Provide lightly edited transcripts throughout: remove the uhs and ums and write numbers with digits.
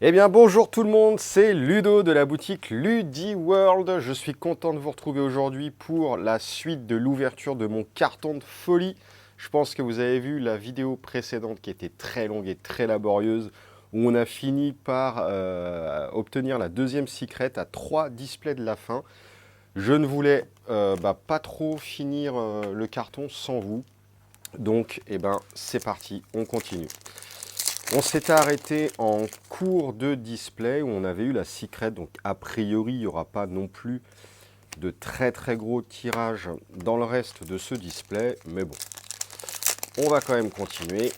Eh bien bonjour tout le monde, c'est Ludo de la boutique Ludiworld. Je suis content de vous retrouver aujourd'hui pour la suite de l'ouverture de mon carton de folie. Je pense que vous avez vu la vidéo précédente qui était très longue et très laborieuse, où on a fini par obtenir la deuxième secret à 3 displays de la fin. Je ne voulais pas trop finir le carton sans vous. Donc c'est parti, on continue. On s'était arrêté en cours de display où on avait eu la secret, donc a priori il n'y aura pas non plus de très gros tirage dans le reste de ce display, mais bon, on va quand même continuer.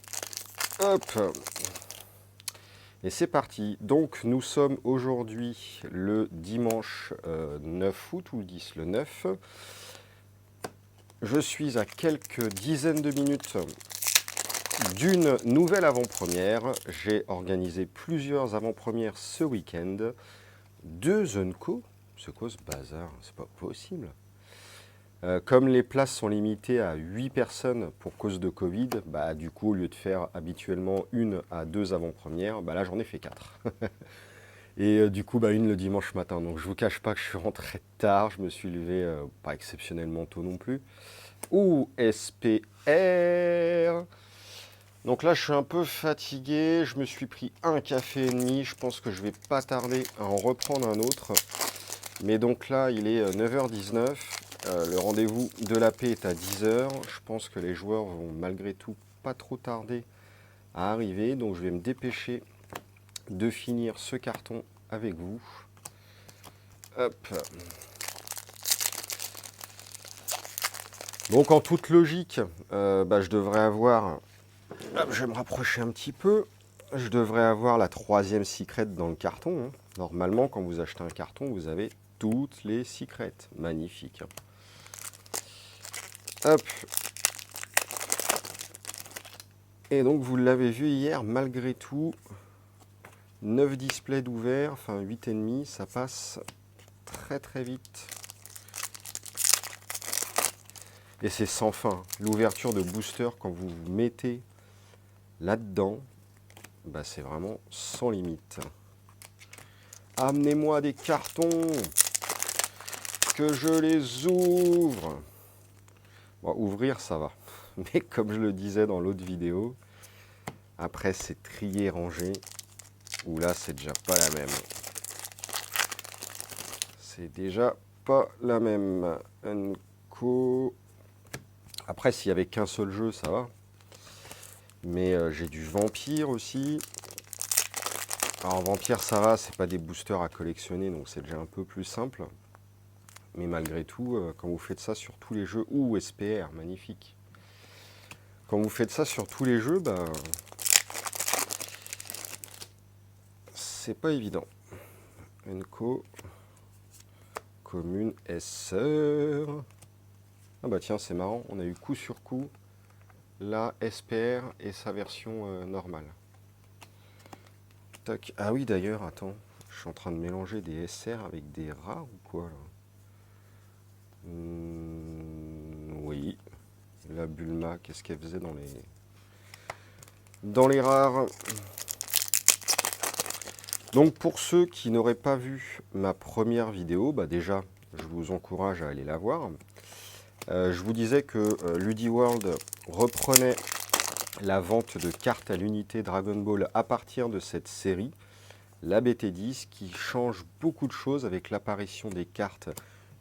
Hop, et c'est parti. Donc nous sommes aujourd'hui le dimanche 9 août ou le 10, le 9. Je suis à quelques dizaines de minutes d'une nouvelle avant-première. J'ai organisé plusieurs avant-premières ce week-end. 2 Unco, c'est quoi ce bazar? C'est pas possible. Comme les places sont limitées à 8 personnes pour cause de Covid, du coup, au lieu de faire habituellement 1 à 2 avant-premières, là j'en ai fait 4. Et du coup, une le dimanche matin. Donc je vous cache pas que je suis rentré tard, je me suis levé pas exceptionnellement tôt non plus. Ouh, SPR. Donc là, je suis un peu fatigué, je me suis pris un café et demi, je pense que je vais pas tarder à en reprendre un autre. Mais donc là, il est 9h19, le rendez-vous de la paix est à 10h. Je pense que les joueurs vont malgré tout pas trop tarder à arriver, donc je vais me dépêcher de finir ce carton avec vous. Hop. Donc en toute logique, je devrais avoir... Hop, je vais me rapprocher un petit peu. Je devrais avoir la 3e secret dans le carton. Normalement, quand vous achetez un carton, vous avez toutes les secrets. Magnifique. Hop. Et donc, vous l'avez vu hier, malgré tout, 9 displays d'ouvert, enfin 8,5, ça passe très vite. Et c'est sans fin. L'ouverture de booster, quand vous vous mettez là-dedans, c'est vraiment sans limite. Amenez-moi des cartons, que je les ouvre. Bon, ouvrir, ça va. Mais comme je le disais dans l'autre vidéo, après c'est trier, ranger, où là c'est déjà pas la même. C'est déjà pas la même. Unco. Après, s'il n'y avait qu'un seul jeu, ça va. Mais j'ai du Vampire aussi. Alors Vampire, ça va, c'est pas des boosters à collectionner, donc c'est déjà un peu plus simple. Mais malgré tout, quand vous faites ça sur tous les jeux, ou SPR, magnifique. Quand vous faites ça sur tous les jeux, c'est pas évident. Unco, commune, SR. Ah tiens, c'est marrant, on a eu coup sur coup la SPR et sa version normale. Tac. Ah oui, d'ailleurs, attends, je suis en train de mélanger des SR avec des rares ou quoi là? Oui, la Bulma, qu'est-ce qu'elle faisait dans les rares? Donc pour ceux qui n'auraient pas vu ma première vidéo, déjà, je vous encourage à aller la voir. Je vous disais que Ludiworld reprenait la vente de cartes à l'unité Dragon Ball à partir de cette série, la BT10, qui change beaucoup de choses avec l'apparition des cartes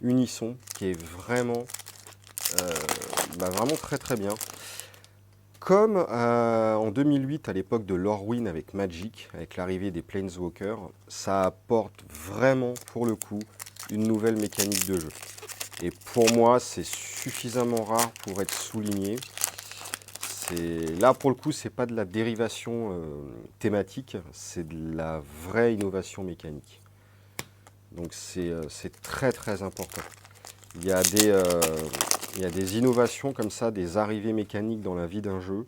Unisson, qui est vraiment très bien. Comme en 2008, à l'époque de Lorwyn avec Magic, avec l'arrivée des Planeswalkers, ça apporte vraiment, pour le coup, une nouvelle mécanique de jeu. Et pour moi, c'est suffisamment rare pour être souligné. Là, pour le coup, c'est pas de la dérivation thématique, c'est de la vraie innovation mécanique. Donc c'est très important. Il y a des innovations comme ça, des arrivées mécaniques dans la vie d'un jeu.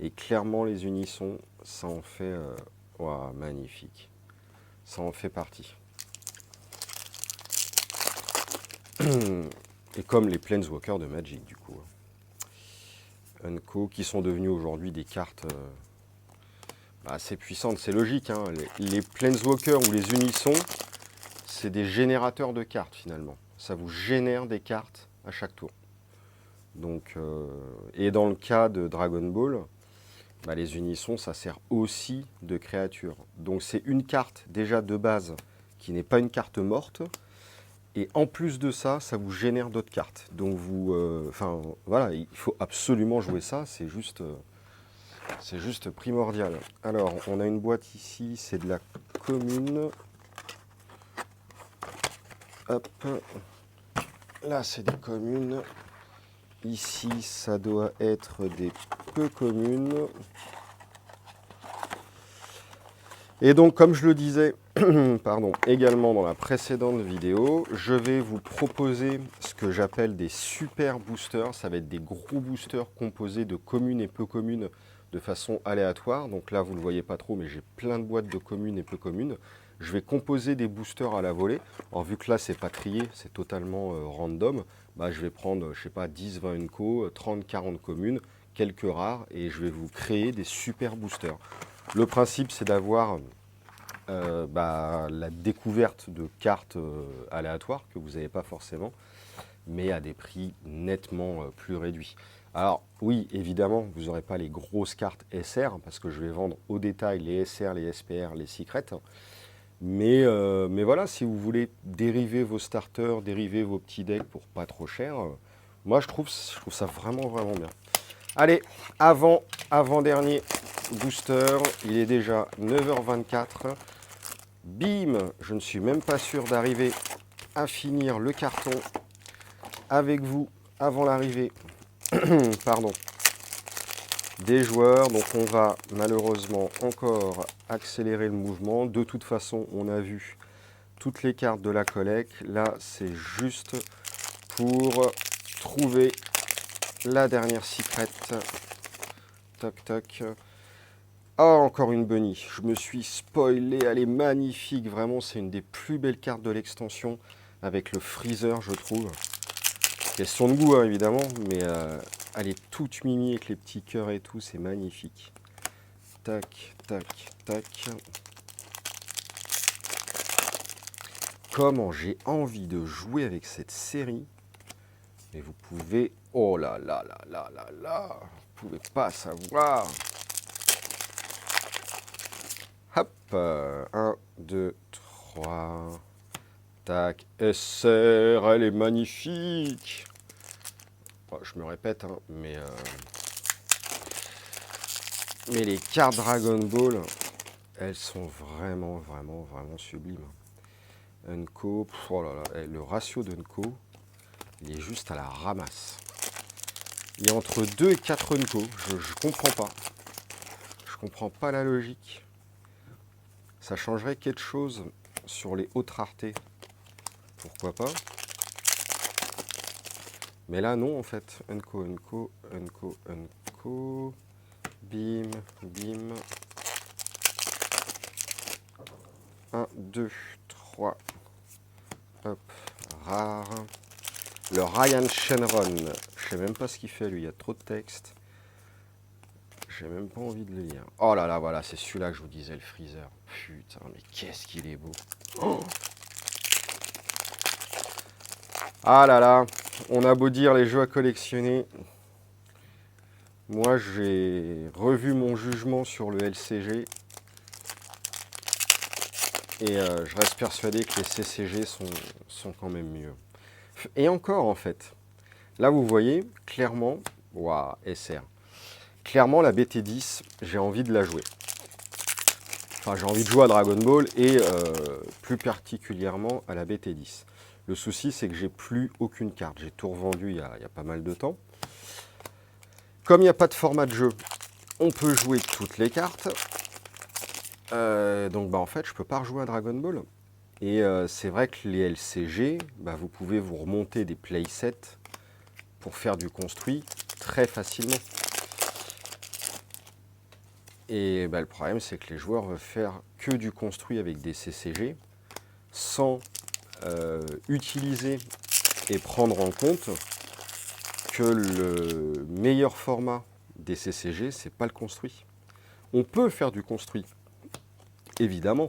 Et clairement, les unissons, ça en fait... magnifique. Ça en fait partie. Et comme les Planeswalkers de Magic, du coup. Unco, qui sont devenus aujourd'hui des cartes assez puissante, c'est logique, hein. Les Planeswalkers ou les Unissons, c'est des générateurs de cartes finalement. Ça vous génère des cartes à chaque tour. Donc, et dans le cas de Dragon Ball, les Unissons, ça sert aussi de créature. Donc c'est une carte déjà de base qui n'est pas une carte morte. Et en plus de ça, ça vous génère d'autres cartes. Donc vous, voilà, il faut absolument jouer ça. C'est juste primordial. Alors, on a une boîte ici, c'est de la commune. Hop. Là, c'est des communes. Ici, ça doit être des peu communes. Et donc, comme je le disais, pardon, également dans la précédente vidéo, je vais vous proposer ce que j'appelle des super boosters. Ça va être des gros boosters composés de communes et peu communes de façon aléatoire. Donc là, vous ne le voyez pas trop, mais j'ai plein de boîtes de communes et peu communes. Je vais composer des boosters à la volée. Alors, vu que là, c'est pas trié, c'est totalement random, je vais prendre, je sais pas, 10, 20 Unco, 30, 40 communes, quelques rares, et je vais vous créer des super boosters. Le principe, c'est d'avoir la découverte de cartes aléatoires que vous n'avez pas forcément, mais à des prix nettement plus réduits. Alors oui, évidemment, vous n'aurez pas les grosses cartes SR, parce que je vais vendre au détail les SR, les SPR, les secrets. Mais voilà, si vous voulez dériver vos starters, dériver vos petits decks pour pas trop cher, moi je trouve ça vraiment bien. Allez, avant-dernier booster, il est déjà 9h24. Bim, je ne suis même pas sûr d'arriver à finir le carton avec vous avant l'arrivée pardon, des joueurs. Donc on va malheureusement encore accélérer le mouvement. De toute façon, on a vu toutes les cartes de la collecte. Là, c'est juste pour trouver la dernière secret. Toc toc. Ah, encore une bunny. Je me suis spoilé. Elle est magnifique. Vraiment, c'est une des plus belles cartes de l'extension. Avec le freezer, je trouve. Question de goût, hein, évidemment. Mais elle est toute mimi avec les petits cœurs et tout. C'est magnifique. Tac, tac, tac. Comment j'ai envie de jouer avec cette série. Mais vous pouvez... Oh là là là là là là. Vous pouvez pas savoir. Hop. 1, 2, 3. Tac. SR, elle est magnifique. Oh, je me répète, hein, mais les cartes Dragon Ball, elles sont vraiment sublimes. Unco, oh là là, le ratio d'Unco, il est juste à la ramasse. Il est entre 2 et 4 Unco, je comprends pas. Je comprends pas la logique. Ça changerait quelque chose sur les hautes raretés. Pourquoi pas? Mais là, non, en fait. Unco, Unco, Unco, Unco. Bim, bim. 1, 2, 3. Hop, rare. Le Ryan Shenron. Je sais même pas ce qu'il fait, lui. Il y a trop de texte. J'ai même pas envie de le lire. Oh là là, voilà, c'est celui-là que je vous disais, le freezer. Putain, mais qu'est-ce qu'il est beau. Oh, ah là là, on a beau dire les jeux à collectionner. Moi, j'ai revu mon jugement sur le LCG. Et je reste persuadé que les CCG sont quand même mieux. Et encore, en fait. Là, vous voyez, clairement, waouh, SR. Clairement, la BT10, j'ai envie de la jouer. Enfin, j'ai envie de jouer à Dragon Ball et plus particulièrement à la BT10. Le souci, c'est que j'ai plus aucune carte. J'ai tout revendu il y a pas mal de temps. Comme il n'y a pas de format de jeu, on peut jouer toutes les cartes. Donc, en fait, je ne peux pas rejouer à Dragon Ball. Et c'est vrai que les LCG, vous pouvez vous remonter des playsets pour faire du construit très facilement. Et le problème, c'est que les joueurs veulent faire que du construit avec des CCG sans utiliser et prendre en compte que le meilleur format des CCG, c'est pas le construit. On peut faire du construit, évidemment.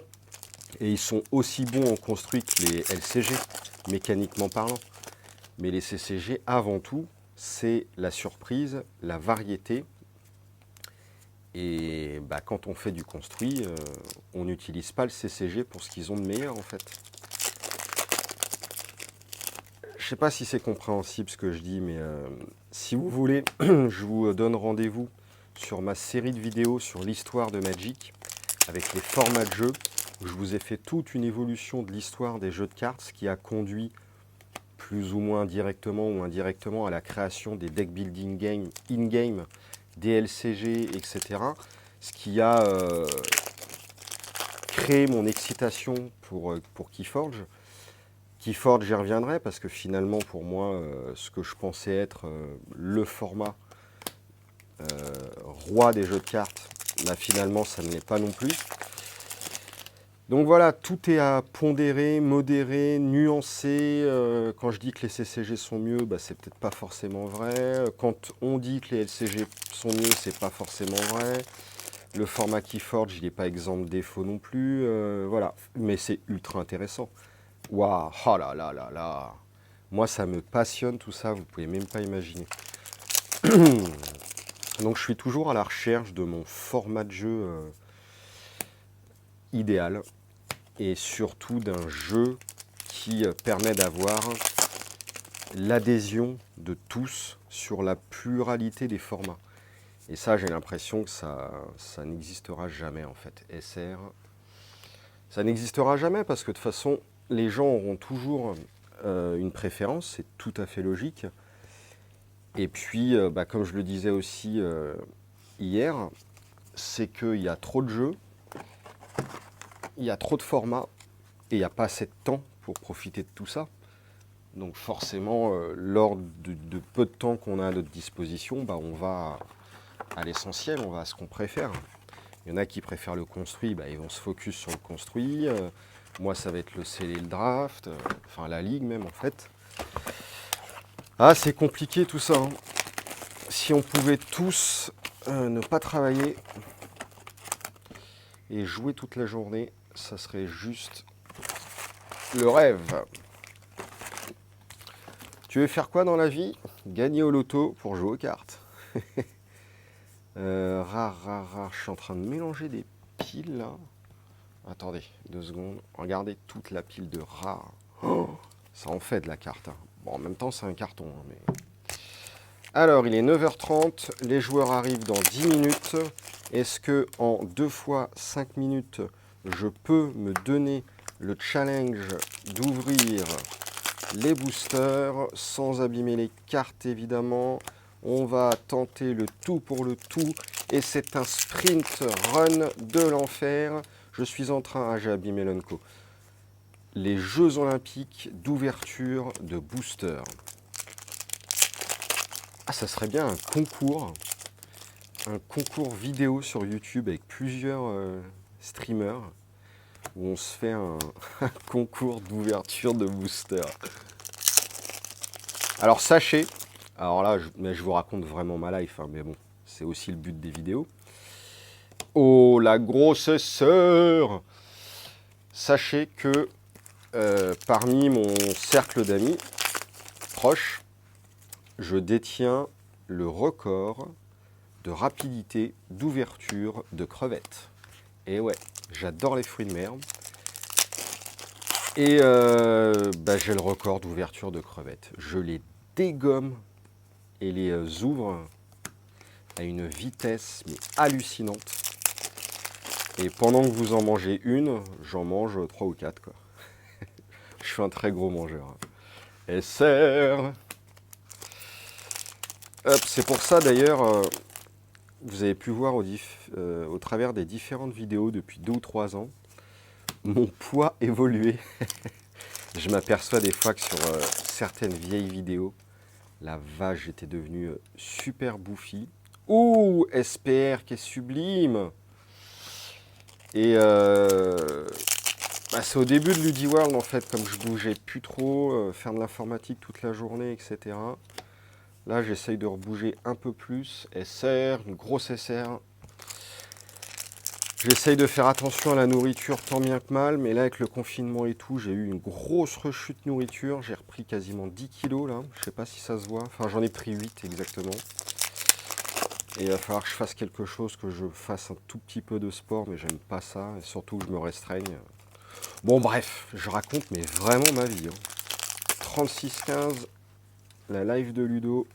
Et ils sont aussi bons en construit que les LCG, mécaniquement parlant. Mais les CCG, avant tout, c'est la surprise, la variété. Et bah, quand on fait du construit, on n'utilise pas le CCG pour ce qu'ils ont de meilleur en fait. Je ne sais pas si c'est compréhensible ce que je dis, mais si vous voulez, je vous donne rendez-vous sur ma série de vidéos sur l'histoire de Magic, avec les formats de jeu, où je vous ai fait toute une évolution de l'histoire des jeux de cartes, ce qui a conduit plus ou moins directement ou indirectement à la création des deck building game in-game, des LCG, etc. Ce qui a créé mon excitation pour Keyforge. Keyforge, j'y reviendrai parce que finalement, pour moi, ce que je pensais être le format roi des jeux de cartes, bah, finalement, ça ne l'est pas non plus. Donc voilà, tout est à pondérer, modérer, nuancer. Quand je dis que les CCG sont mieux, bah, c'est peut-être pas forcément vrai. Quand on dit que les LCG sont mieux, c'est pas forcément vrai. Le format Keyforge, il n'est pas exempt de défaut non plus. Voilà, mais c'est ultra intéressant. Waouh, oh là là là là. Moi, ça me passionne tout ça, vous pouvez même pas imaginer. Donc je suis toujours à la recherche de mon format de jeu idéal. Et surtout d'un jeu qui permet d'avoir l'adhésion de tous sur la pluralité des formats. Et ça, j'ai l'impression que ça n'existera jamais en fait. SR, ça n'existera jamais parce que de toute façon, les gens auront toujours une préférence, c'est tout à fait logique. Et puis, bah, comme je le disais aussi hier, c'est qu'il y a trop de jeux, il y a trop de formats, et il n'y a pas assez de temps pour profiter de tout ça. Donc forcément, lors de peu de temps qu'on a à notre disposition, bah, on va à l'essentiel, on va à ce qu'on préfère. Il y en a qui préfèrent le construit, bah, ils vont se focus sur le construit. Moi, ça va être le scellé, le draft, enfin la ligue même en fait. Ah, c'est compliqué tout ça. Hein. Si on pouvait tous ne pas travailler et jouer toute la journée, ça serait juste le rêve. Tu veux faire quoi dans la vie? Gagner au loto pour jouer aux cartes. Rare. Je suis en train de mélanger des piles là. Attendez, 2 secondes. Regardez toute la pile de rares. Oh, ça en fait de la carte. Hein. Bon, en même temps, c'est un carton. Hein, mais... Alors, il est 9h30. Les joueurs arrivent dans 10 minutes. Est-ce que en 2 fois 5 minutes, je peux me donner le challenge d'ouvrir les boosters sans abîmer les cartes évidemment? On va tenter le tout pour le tout et c'est un sprint run de l'enfer. Je suis en train, j'ai abîmé l'Unco, les Jeux Olympiques d'ouverture de boosters. Ah, ça serait bien un concours vidéo sur YouTube avec plusieurs streamers où on se fait un concours d'ouverture de boosters. Alors sachez, alors là, je vous raconte vraiment ma life, hein, mais bon, c'est aussi le but des vidéos. Oh, la grosse sœur! Sachez que parmi mon cercle d'amis proches, je détiens le record de rapidité d'ouverture de crevettes. Et ouais, j'adore les fruits de mer. Et bah, j'ai le record d'ouverture de crevettes. Je les dégomme et les ouvre à une vitesse mais hallucinante. Et pendant que vous en mangez une, j'en mange 3 ou 4 quoi. Je suis un très gros mangeur. SR. Hop, c'est pour ça d'ailleurs, vous avez pu voir au travers des différentes vidéos depuis 2 ou 3 ans, mon poids évoluer. Je m'aperçois des fois que sur certaines vieilles vidéos, la vache, j'étais devenu super bouffi. Ouh, SPR qui est sublime. Et bah, c'est au début de LudiWorld en fait, comme je bougeais plus trop, faire de l'informatique toute la journée, etc. Là, j'essaye de rebouger un peu plus. SR, une grosse SR. J'essaye de faire attention à la nourriture tant bien que mal, mais là avec le confinement et tout, j'ai eu une grosse rechute nourriture. J'ai repris quasiment 10 kilos là, je sais pas si ça se voit. Enfin j'en ai pris 8 exactement. Et il va falloir que je fasse quelque chose, que je fasse un tout petit peu de sport, mais j'aime pas ça, et surtout que je me restreigne. Bon bref, je raconte mais vraiment ma vie. 36-15, la live de Ludo.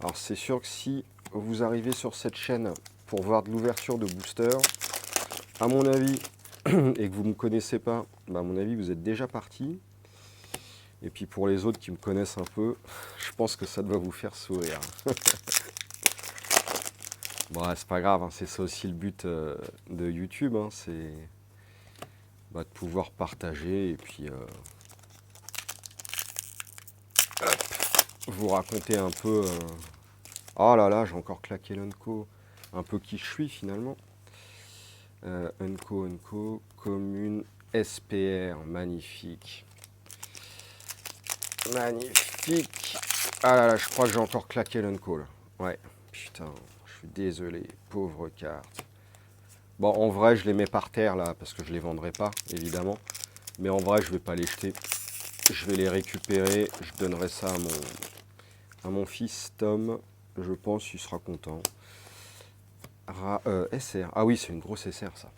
Alors c'est sûr que si vous arrivez sur cette chaîne pour voir de l'ouverture de booster, à mon avis, et que vous ne me connaissez pas, bah à mon avis vous êtes déjà parti. Et puis pour les autres qui me connaissent un peu, je pense que ça doit vous faire sourire. Bon, c'est pas grave, hein, c'est ça aussi le but de YouTube, hein, c'est de pouvoir partager et puis vous raconter un peu. Oh là là, j'ai encore claqué l'Unco, un peu qui je suis finalement. Unco, commune, SPR, magnifique. Magnifique. Ah là là, je crois que j'ai encore claqué l'Unco là. Ouais, putain, je suis désolé, pauvre carte. Bon, en vrai, je les mets par terre là, parce que je les vendrai pas, évidemment. Mais en vrai, je vais pas les jeter. Je vais les récupérer. Je donnerai ça à mon fils Tom. Je pense qu'il sera content. SR. Ah oui, c'est une grosse SR ça.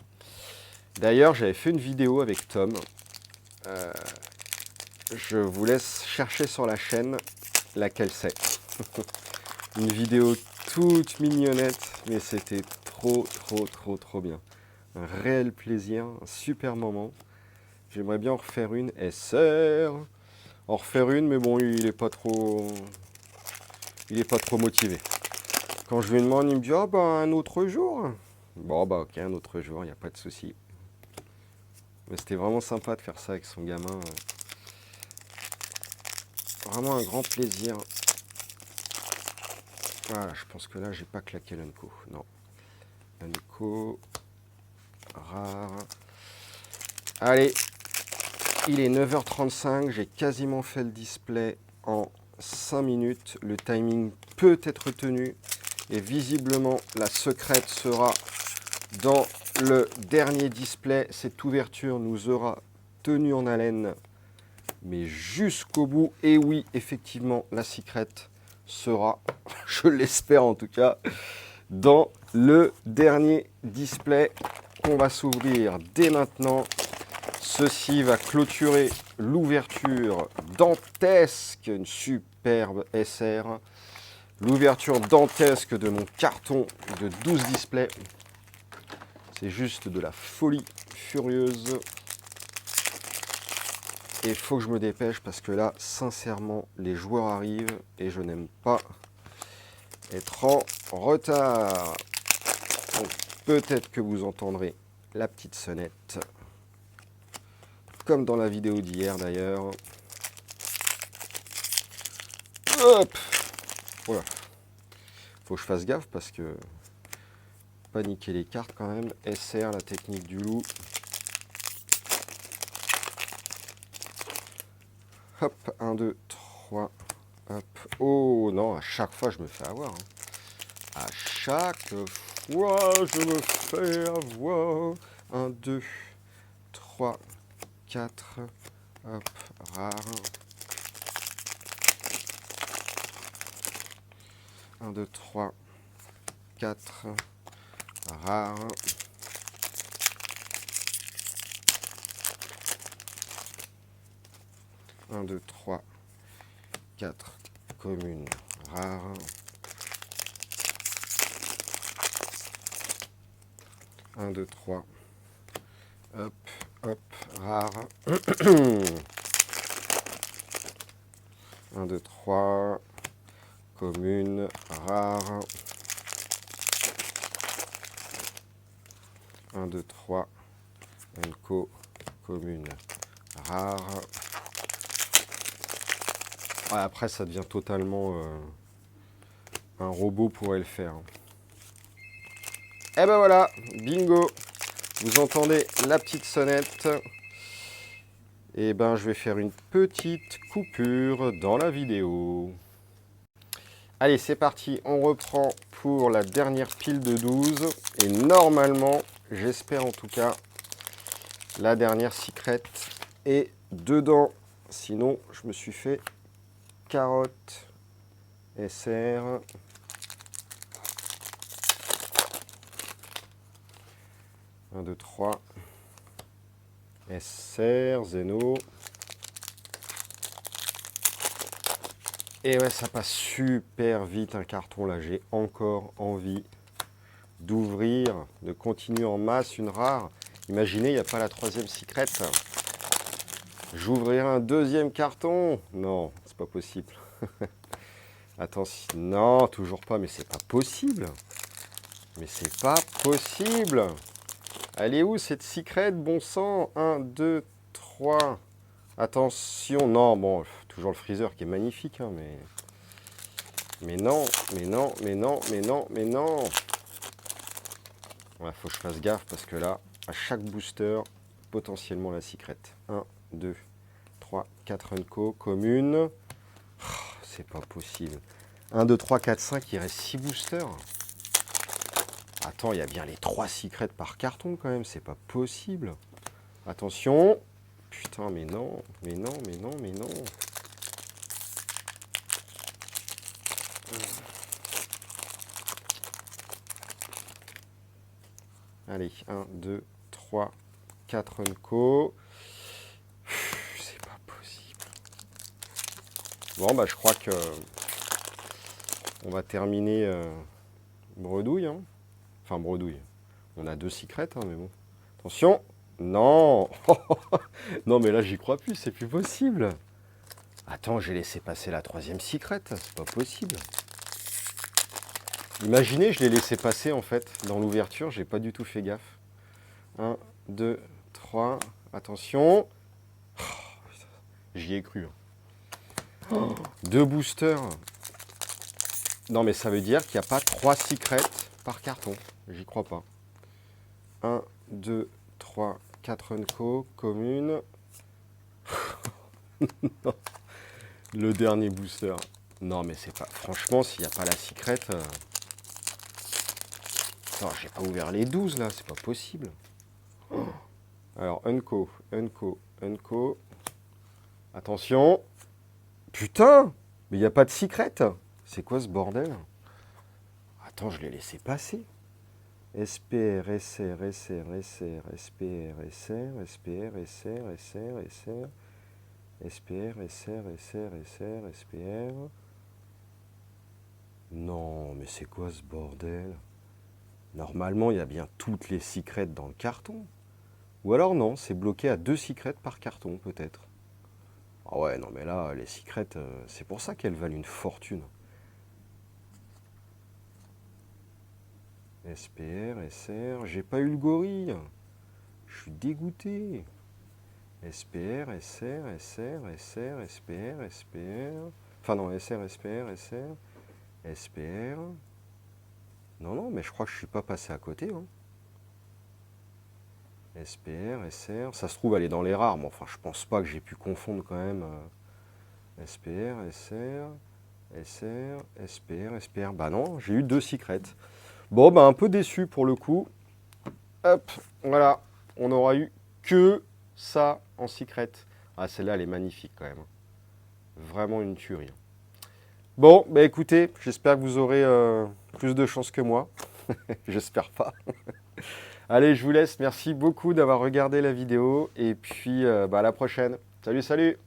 D'ailleurs, j'avais fait une vidéo avec Tom. Je vous laisse chercher sur la chaîne laquelle c'est. Une vidéo toute mignonnette, mais c'était trop bien. Un réel plaisir, un super moment. J'aimerais bien en refaire une SR. En refaire une, mais bon, il est pas trop motivé. Quand je lui demande, il me dit ah bah un autre jour. Bon bah ok, un autre jour, il n'y a pas de souci. Mais c'était vraiment sympa de faire ça avec son gamin. Vraiment un grand plaisir. Voilà, je pense que là, j'ai pas claqué l'Unco. Non. Unco. Rare. Allez. Il est 9h35. J'ai quasiment fait le display en 5 minutes. Le timing peut être tenu. Et visiblement, la secrète sera dans le dernier display. Cette ouverture nous aura tenu en haleine. Mais jusqu'au bout. Et oui, effectivement, la secrète sera, je l'espère en tout cas, dans le dernier display qu'on va s'ouvrir dès maintenant. Ceci va clôturer l'ouverture dantesque, une superbe SR. L'ouverture dantesque de mon carton de 12 displays. C'est juste de la folie furieuse. Et il faut que je me dépêche parce que là, sincèrement, les joueurs arrivent et je n'aime pas être en retard. Donc peut-être que vous entendrez la petite sonnette. Comme dans la vidéo d'hier d'ailleurs. Hop! Voilà. Faut que je fasse gaffe parce que paniquer les cartes quand même. SR, la technique du loup. Hop, 1, 2, 3. Hop. Oh non, à chaque fois je me fais avoir. Hein. À chaque fois je me fais avoir. 1, 2, 3, 4. Hop, rare. 1, 2, 3, 4. Rare. 1, 2, 3, 4, commune, rare. 1, 2, 3, hop, hop, rare. 1, 2, 3, commune, rare. 1, 2, 3, Unco, commune, rare. Ouais, après, ça devient totalement un robot pourrait le faire. Et ben voilà, bingo. Vous entendez la petite sonnette. Et ben, je vais faire une petite coupure dans la vidéo. Allez, c'est parti. On reprend pour la dernière pile de 12. Et normalement, J'espère en tout cas. La dernière secret est dedans. Sinon, je me suis fait carotte. SR. Un, 2, 3. SR, Zeno. Et ouais, ça passe super vite un carton là. J'ai encore envie d'ouvrir, de continuer en masse une rare. Imaginez, il n'y a pas la troisième secret. J'ouvrirai un deuxième carton. Non, c'est pas possible. Attention, non, toujours pas, mais c'est pas possible. Mais c'est pas possible. Elle est où cette secret, bon sang? 1, 2, 3. Attention, non, bon, toujours le freezer qui est magnifique, hein, mais... Mais non, mais non, mais non, mais non, mais non. Ouais, faut que je fasse gaffe parce que là, à chaque booster, potentiellement la secret. 1, 2, 3, 4 Unco, commune. Oh, c'est pas possible. 1, 2, 3, 4, 5, il reste 6 boosters. Attends, il y a bien les 3 secrets par carton quand même, c'est pas possible. Attention. Putain, mais non, mais non, mais non, mais non. Allez, 1, 2, 3, 4 Unco. C'est pas possible. Bon, bah je crois que on va terminer bredouille. Hein. Enfin, bredouille. On a 2 secrets, hein, mais bon. Attention. Non. Non, mais là, j'y crois plus, c'est plus possible. Attends, j'ai laissé passer la troisième secret, c'est pas possible. Imaginez, je l'ai laissé passer en fait dans l'ouverture, j'ai pas du tout fait gaffe. 1, 2, 3, attention. Oh, j'y ai cru. Oh, 2 boosters. Non mais ça veut dire qu'il n'y a pas 3 secrets par carton. J'y crois pas. 1, 2, 3, 4 Unco, commune. Non. Le dernier booster. Non mais c'est pas... Franchement, s'il n'y a pas la secret... Attends, j'ai pas ouvert les 12 là, c'est pas possible. Oh. Alors, Unco, Unco, Unco. Attention. Putain, mais il n'y a pas de secret. C'est quoi ce bordel? Attends, je l'ai laissé passer. SPR, SR, SR, SR, SPR, SR, SPR, SR, SR, SR, SPR, SR, SR, SR, SPR. Non, mais c'est quoi ce bordel? Normalement, il y a bien toutes les secrets dans le carton. Ou alors non, c'est bloqué à 2 secrets par carton, peut-être. Ah ouais, non mais là, les secrets, c'est pour ça qu'elles valent une fortune. SPR, SR, j'ai pas eu le gorille. Je suis dégoûté. SPR, SR, SR, SR, SPR, SPR. Enfin non, SR, SPR, SR, SPR. Non, non, mais je crois que je suis pas passé à côté. Hein. SPR, SR. Ça se trouve, elle est dans les rares. Mais enfin, je pense pas que j'ai pu confondre quand même. SPR, SR, SR, SPR, SPR. Bah non, j'ai eu 2 secrets. Bon, bah un peu déçu pour le coup. Hop, voilà. On n'aura eu que ça en secret. Ah, celle-là, elle est magnifique quand même. Vraiment une tuerie. Bon, bah écoutez, j'espère que vous aurez plus de chance que moi. J'espère pas. Allez, je vous laisse. Merci beaucoup d'avoir regardé la vidéo. Et puis, à la prochaine. Salut, salut!